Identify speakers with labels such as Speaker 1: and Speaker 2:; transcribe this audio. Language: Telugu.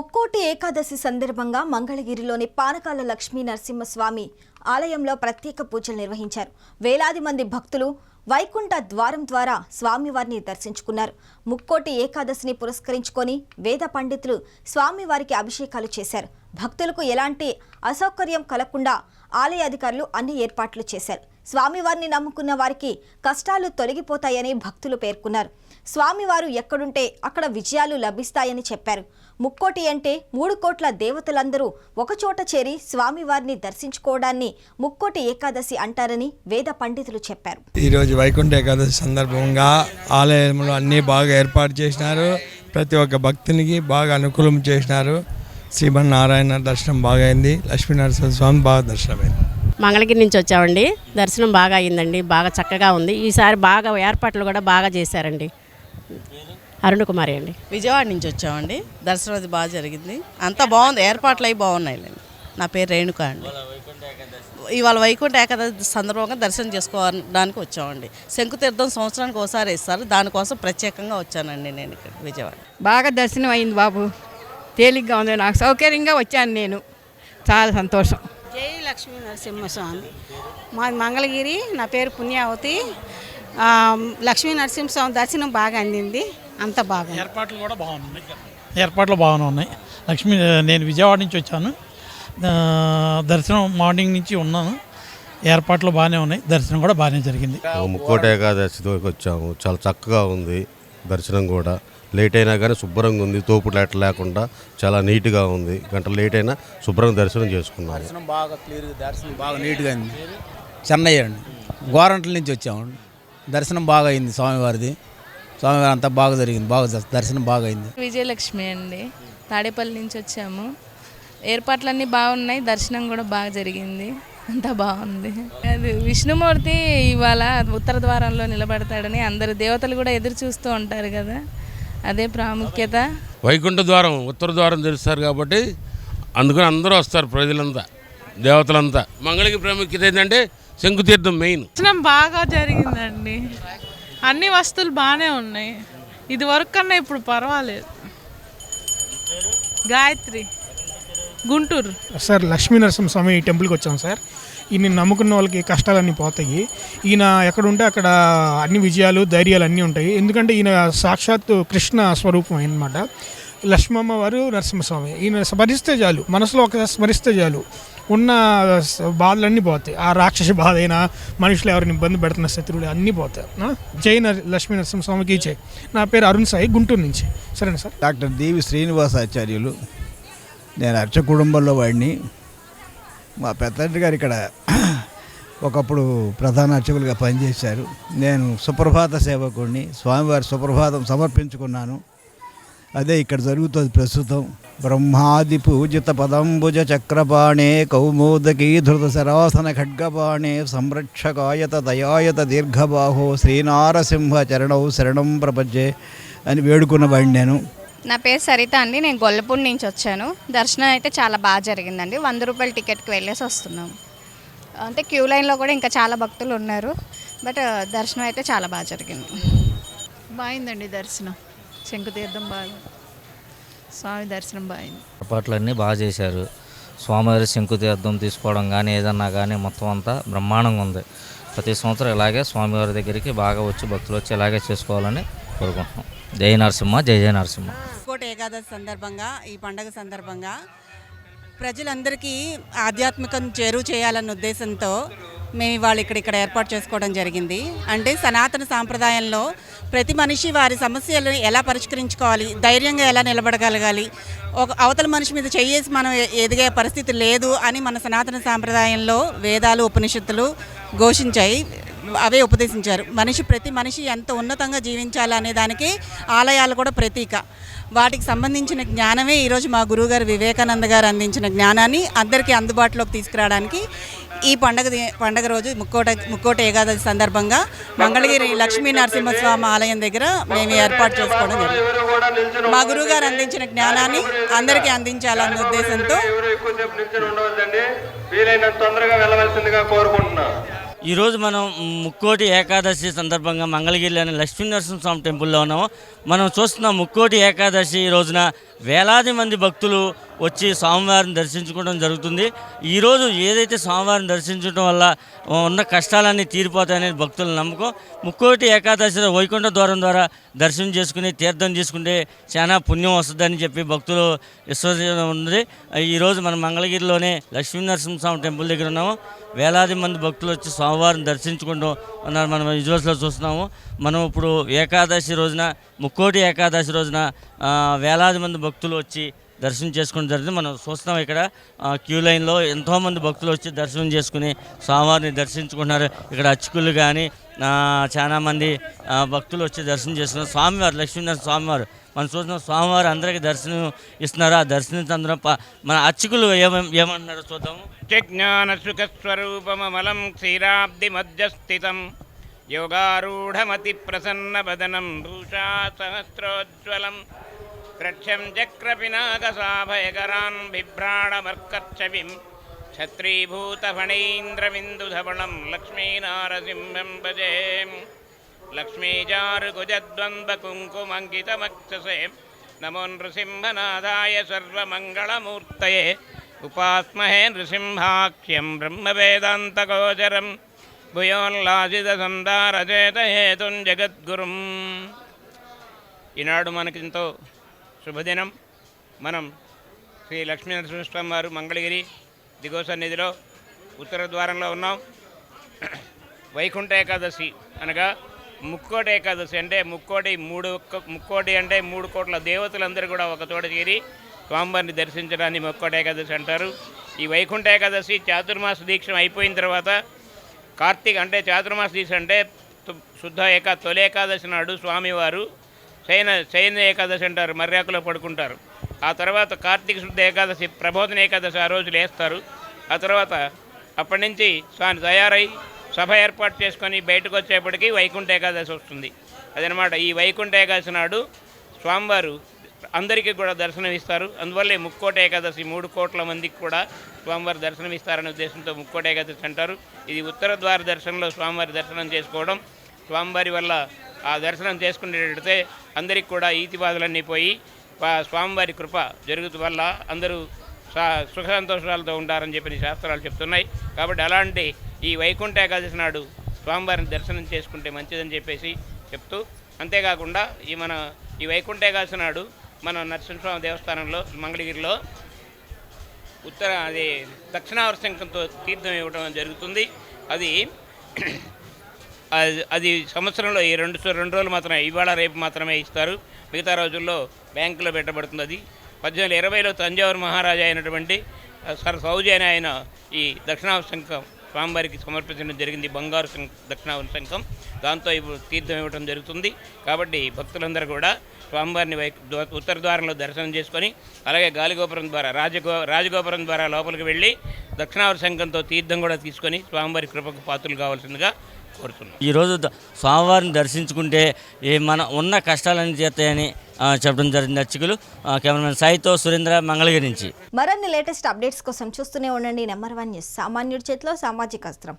Speaker 1: ముక్కోటి ఏకాదశి సందర్భంగా మంగళగిరిలోని పానకాల లక్ష్మీ నరసింహస్వామి ఆలయంలో ప్రత్యేక పూజలు నిర్వహించారు. వేలాది మంది భక్తులు వైకుంఠ ద్వారం ద్వారా స్వామివారిని దర్శించుకున్నారు. ముక్కోటి ఏకాదశిని పురస్కరించుకొని వేద పండితులు స్వామివారికి అభిషేకాలు చేశారు. భక్తులకు ఎలాంటి అసౌకర్యం కలగకుండా ఆలయ అధికారులు అన్ని ఏర్పాట్లు చేశారు. స్వామివారిని నమ్ముకున్న వారికి కష్టాలు తొలగిపోతాయని భక్తులు పేర్కొన్నారు. స్వామివారు ఎక్కడుంటే అక్కడ విజయాలు లభిస్తాయని చెప్పారు. ముక్కోటి అంటే 3 కోట్ల దేవతలందరూ ఒకచోట చేరి స్వామివారిని దర్శించుకోవడాన్ని ముక్కోటి ఏకాదశి అంటారని వేద పండితులు చెప్పారు.
Speaker 2: ఈరోజు వైకుంఠ ఏకాదశి సందర్భంగా ఆలయంలో అన్నీ బాగా ఏర్పాటు చేసినారు. ప్రతి ఒక్క భక్తునికి బాగా అనుకూలం చేసినారు. శ్రీమన్నారాయణ దర్శనం బాగా అయింది. లక్ష్మీనరసింహ స్వామి బాగా దర్శనమైంది.
Speaker 3: మంగళగిరి నుంచి వచ్చామండి. దర్శనం బాగా అయిందండి. బాగా చక్కగా ఉంది. ఈసారి బాగా ఏర్పాట్లు కూడా బాగా చేశారండి. అరుణ్ కుమారి అండి.
Speaker 4: విజయవాడ నుంచి వచ్చామండి. దర్శనం అది బాగా జరిగింది. అంతా బాగుంది. ఏర్పాట్లు అవి బాగున్నాయి. నా పేరు రేణుక అండి. ఇవాళ వైకుంఠ ఏకాదశి సందర్భంగా దర్శనం చేసుకోవడానికి వచ్చామండి. శంకుతీర్థం సంవత్సరానికి ఒకసారి ఇస్తారు. దానికోసం ప్రత్యేకంగా వచ్చానండి నేను ఇక్కడ విజయవాడ.
Speaker 5: బాగా దర్శనం అయింది బాబు. తేలిగ్గా ఉంది. నాకు సౌకర్యంగా వచ్చాను. నేను చాలా సంతోషం.
Speaker 6: జై లక్ష్మీ నరసింహస్వామి. మాది మంగళగిరి. నా పేరు పుణ్యావతి. లక్ష్మీ నరసింహస్వామి దర్శనం బాగా అందింది. అంత బాగా
Speaker 7: ఏర్పాట్లు కూడా బాగున్నాయి. ఏర్పాట్లు బాగానే ఉన్నాయి. నేను విజయవాడ నుంచి వచ్చాను. దర్శనం మార్నింగ్ నుంచి ఉన్నాను. ఏర్పాట్లు బాగానే ఉన్నాయి. దర్శనం కూడా బాగానే జరిగింది.
Speaker 8: ముక్కోటి ఏకాదశితో వచ్చాము. చాలా చక్కగా ఉంది. దర్శనం కూడా లేట్ అయినా కానీ శుభ్రంగా ఉంది. తోపులాట లేకుండా చాలా నీట్గా ఉంది. గంట లేట్ అయినా శుభ్రంగా దర్శనం చేసుకున్నాము.
Speaker 9: దర్శనం బాగా క్లియర్గా, దర్శనం బాగా నీట్గా అయింది. చెన్నై అండి, గోరంట్ల నుంచి వచ్చాము. దర్శనం బాగా అయింది. స్వామివారిది అంతా బాగా జరిగింది. బాగా దర్శనం బాగా అయింది.
Speaker 10: విజయలక్ష్మి అండి, తాడేపల్లి నుంచి వచ్చాము. ఏర్పాట్లన్నీ బాగున్నాయి. దర్శనం కూడా బాగా జరిగింది. అంతా బాగుంది. అది విష్ణుమూర్తి ఇవాళ ఉత్తర ద్వారంలో నిలబడతాడని అందరు దేవతలు కూడా ఎదురు చూస్తూ ఉంటారు కదా, అదే ప్రాముఖ్యత.
Speaker 11: వైకుంఠ ద్వారం ఉత్తర ద్వారం తెరుస్తారు కాబట్టి అందుకని అందరూ వస్తారు. ప్రజలంతా, దేవతలంతా. మంగళగిరి ప్రాముఖ్యత ఏంటంటే శంకుతీర్థం మెయిన్.
Speaker 10: దర్శనం బాగా జరిగిందండి. అన్ని వస్తువులు బాగానే ఉన్నాయి. ఇది వరకు కన్నా ఇప్పుడు పర్వాలేదు. గాయత్రి, గుంటూరు.
Speaker 12: సార్, లక్ష్మీ నరసింహస్వామి టెంపుల్కి వచ్చాం సార్. ఈయన నమ్ముకున్న వాళ్ళకి కష్టాలన్నీ పోతాయి. ఈయన ఎక్కడుంటే అక్కడ అన్ని విజయాలు, ధైర్యాలు అన్నీ ఉంటాయి. ఎందుకంటే ఈయన సాక్షాత్తు కృష్ణ స్వరూపం అన్నమాట. లక్ష్మమ్మ వారు నరసింహస్వామి. ఈయన స్మరిస్తే చాలు, మనసులో ఒక స్మరిస్తే చాలు, ఉన్న బాధలన్నీ పోతాయి. ఆ రాక్షసి బాధ అయినా, మనుషులు ఎవరిని ఇబ్బంది పెడుతున్న శత్రువులు అన్నీ పోతాయి. జై లక్ష్మీ నరసింహస్వామికి జై. నా పేరు అరుణ్ సాయి, గుంటూరు నుంచి. సరేనా సార్?
Speaker 13: డాక్టర్ దేవి శ్రీనివాసాచార్యులు. నేను అర్చ కుటుంబంలో వాడిని. మా పెద్దంటి గారు ఇక్కడ ఒకప్పుడు ప్రధాన అర్చకులుగా పనిచేశారు. నేను సుప్రభాత సేవకుడిని. స్వామివారి సుప్రభాతం సమర్పించుకున్నాను. అదే ఇక్కడ జరుగుతుంది ప్రస్తుతం. బ్రహ్మాది పూజిత పదంబుజ చక్రపాణే కౌమోదకీ ధృత సరాసన ఖడ్గపాణే సంరక్షకాయత దయాయత దీర్ఘబాహో శ్రీనారసింహ చరణౌ శరణం ప్రపంచే అని వేడుకున్నవాడిని నేను.
Speaker 14: నా పేరు సరిత అండి. నేను గొల్లపూడి నుంచి వచ్చాను. దర్శనం అయితే చాలా బాగా జరిగిందండి. 100 రూపాయల టికెట్కి వెళ్ళేసి వస్తున్నాము. అంటే క్యూ లైన్లో కూడా ఇంకా చాలా భక్తులు ఉన్నారు. బట్ దర్శనం అయితే చాలా బాగా జరిగింది.
Speaker 10: బాగుందండి దర్శనం. శంకుతీర్థం బాగా, స్వామి దర్శనం బాగుంది.
Speaker 15: ఏర్పాట్లన్నీ బాగా చేశారు. స్వామివారి శంకుతీర్థం తీసుకోవడం కానీ ఏదన్నా కానీ మొత్తం అంతా బ్రహ్మాండంగా ఉంది. ప్రతి సంవత్సరం ఇలాగే స్వామివారి దగ్గరికి బాగా వచ్చి భక్తులు వచ్చి ఇలాగే చేసుకోవాలని కోరుకుంటున్నాం. జై నరసింహ, జై జై నరసింహ.
Speaker 4: ముక్కోటి ఏకాదశి సందర్భంగా, ఈ పండగ సందర్భంగా ప్రజలందరికీ ఆధ్యాత్మికం చేరువ చేయాలన్న ఉద్దేశంతో మేము ఇవాళ ఇక్కడ ఏర్పాటు చేసుకోవడం జరిగింది. అంటే సనాతన సాంప్రదాయంలో ప్రతి మనిషి వారి సమస్యలను ఎలా పరిష్కరించుకోవాలి, ధైర్యంగా ఎలా నిలబడగలగాలి, ఒక అవతల మనిషి మీద చెయ్యేసి మనం ఎదిగే పరిస్థితి లేదు అని మన సనాతన సాంప్రదాయంలో వేదాలు, ఉపనిషత్తులు ఘోషించాయి. అవే ఉపదేశించారు. ప్రతి మనిషి ఎంత ఉన్నతంగా జీవించాలనే దానికి ఆలయాలు కూడా ప్రతీక. వాటికి సంబంధించిన జ్ఞానమే ఈరోజు మా గురువుగారు వివేకానంద గారు అందించిన జ్ఞానాన్ని అందరికీ అందుబాటులోకి తీసుకురావడానికి ఈ పండగ రోజు ముక్కోటి ఏకాదశి సందర్భంగా మంగళగిరి లక్ష్మీ నరసింహస్వామి ఆలయం దగ్గర మేము ఏర్పాటు చేసుకోవడం జరిగింది. మా గురువుగారు అందించిన జ్ఞానాన్ని అందరికీ అందించాలన్న ఉద్దేశంతో
Speaker 16: వీలైనంత తొందరగా వెళ్ళవలసిందిగా కోరుకుంటున్నాం. ఈరోజు మనం ముక్కోటి ఏకాదశి సందర్భంగా మంగళగిరిలోని లక్ష్మీనరసింహస్వామి టెంపుల్లో ఉన్నాము. మనం చూస్తున్నాం ముక్కోటి ఏకాదశి రోజున వేలాది మంది భక్తులు వచ్చి స్వామివారిని దర్శించుకోవడం జరుగుతుంది. ఈరోజు ఏదైతే స్వామివారిని దర్శించడం వల్ల ఉన్న కష్టాలన్నీ తీరిపోతాయనే భక్తుల నమ్మకం. ముక్కోటి ఏకాదశి వైకుంఠ ద్వారం ద్వారా దర్శనం చేసుకుని తీర్థం తీసుకుంటే చాలా పుణ్యం వస్తుందని చెప్పి భక్తులు విశ్వాసం ఉంది. ఈరోజు మనం మంగళగిరిలోనే లక్ష్మీనరసింహస్వామి టెంపుల్ దగ్గర ఉన్నాము. వేలాది మంది భక్తులు వచ్చి స్వామివారిని దర్శించుకుంటూ ఉన్నారు. మనం విజువల్స్లో చూస్తున్నాము. మనం ఇప్పుడు ఏకాదశి రోజున ముక్కోటి ఏకాదశి రోజున వేలాది మంది భక్తులు వచ్చి దర్శనం చేసుకోవడం జరిగింది. మనం చూస్తున్నాం ఇక్కడ క్యూ లైన్లో ఎంతోమంది భక్తులు వచ్చి దర్శనం చేసుకుని స్వామివారిని దర్శించుకుంటున్నారు. ఇక్కడ అర్చకులు కానీ చాలామంది భక్తులు వచ్చి దర్శనం చేసుకున్నారు. స్వామివారు లక్ష్మీనరసింహ స్వామివారు మనం చూసిన స్వామివారు అందరికీ దర్శనం ఇస్తున్నారు. ఆ దర్శనం మన అర్చకులు ఏమన్నారో చూద్దాము.
Speaker 17: జ్ఞాన సుఖస్వరూపమలం క్షీరాబ్ది మధ్యస్థితం యోగారూఢమతి ప్రసన్న బదనం భూషా సహస్రోజ్వలం ప్రక్షం చక్రపినాకసాభయకరాన్ బిభ్రాణమర్కచ్చవిం ఛత్రీభూతఫణీంద్రవిందుధవళం లక్ష్మీనారసింహం భజే లక్ష్మీచారుకుజద్వంద్వకుంకుమంకితమక్షసే నమో నృసింహనాథాయ సర్వమంగళమూర్తయే ఉపాస్మహే నృసింహాఖ్యం బ్రహ్మవేదాంతగోచరం భూయోల్లాసితసందారచేతహేతుం జగద్గురుం. ఈనాడు మనకింతో శుభదినం. మనం శ్రీ లక్ష్మీనరసింహస్వామి వారు మంగళగిరి దిగువ సన్నిధిలో ఉత్తర ద్వారంలో ఉన్నాం. వైకుంఠ ఏకాదశి అనగా ముక్కోటి ఏకాదశి అంటే ముక్కోటి అంటే 3 కోట్ల దేవతలందరూ కూడా ఒక చోట చేరి స్వామివారిని దర్శించడాన్ని ముక్కోటి ఏకాదశి అంటారు. ఈ వైకుంఠ ఏకాదశి చాతుర్మాస దీక్ష అయిపోయిన తర్వాత కార్తీక అంటే చాతుర్మాస దీక్ష అంటే శుద్ధ తొలి ఏకాదశి నాడు స్వామివారు శయన ఏకాదశి అంటారు, మర్యాకులో పడుకుంటారు. ఆ తర్వాత కార్తీక శుద్ధ ఏకాదశి ప్రబోధన ఏకాదశి ఆ రోజు లేస్తారు. ఆ తర్వాత అప్పటి నుంచి స్వామి తయారై సభ ఏర్పాటు చేసుకొని బయటకు వచ్చేప్పటికీ వైకుంఠ ఏకాదశి వస్తుంది. అదనమాట ఈ వైకుంఠ ఏకాదశి నాడు స్వామివారు అందరికీ కూడా దర్శనం ఇస్తారు. అందువల్లే ముక్కోటి ఏకాదశి 3 కోట్ల మందికి కూడా స్వామివారి దర్శనం ఇస్తారనే ఉద్దేశంతో ముక్కోటి ఏకాదశి అంటారు. ఇది ఉత్తర ద్వార దర్శనంలో స్వామివారి దర్శనం చేసుకోవడం. స్వామివారి వల్ల ఆ దర్శనం చేసుకునేటట్టే అందరికి కూడా ఈతి బాధలన్నీ పోయి స్వామివారి కృప జరుగుతు వల్ల అందరూ సుఖ సంతోషాలతో ఉంటారని చెప్పి శాస్త్రాలు చెప్తున్నాయి. కాబట్టి అలాంటి ఈ వైకుంఠ ఏకాదశి నాడు స్వామివారిని దర్శనం చేసుకుంటే మంచిదని చెప్పేసి చెప్తూ, అంతేకాకుండా ఈ వైకుంఠ ఏకాదశి నాడు మన నరసింహస్వామి దేవస్థానంలో మంగళగిరిలో దక్షిణావర్షంకంతో తీర్థం ఇవ్వడం జరుగుతుంది. అది సంవత్సరంలో ఈ 2 రోజులు మాత్రమే, ఇవాళ రేపు మాత్రమే ఇస్తారు. మిగతా రోజుల్లో బ్యాంకులో పెట్టబడుతుంది. అది 1820లో తంజావూరు మహారాజా అయినటువంటి సర్ సౌజన్య ఆయన ఈ దక్షిణావర్త శంఖం స్వామివారికి సమర్పించడం జరిగింది. బంగారు దక్షిణావర్త శంఖం, దాంతో ఇప్పుడు తీర్థం ఇవ్వడం జరుగుతుంది. కాబట్టి భక్తులందరూ కూడా స్వామివారిని ఉత్తర ద్వారంలో దర్శనం చేసుకొని అలాగే గాలిగోపురం ద్వారా రాజగోపురం ద్వారా లోపలికి వెళ్ళి దక్షిణావర్త శంఖంతో తీర్థం కూడా తీసుకొని స్వామివారి కృపకు పాత్రలు కావాల్సిందిగా కోరుతున్నాం.
Speaker 16: ఈరోజు స్వామివారిని దర్శించుకుంటే మన ఉన్న కష్టాలన్నీ తీరుతాయని చెప్పడం జరిగింది అర్చకులు. కెమెరామెన్ సాయితో సురేంద్ర, మంగళగిరి నుంచి.
Speaker 1: మరిన్ని లేటెస్ట్ అప్డేట్స్ కోసం చూస్తూనే ఉండండి నెంబర్ 1 న్యూస్. సామాన్యుడి చేతిలో సామాజిక అస్త్రం.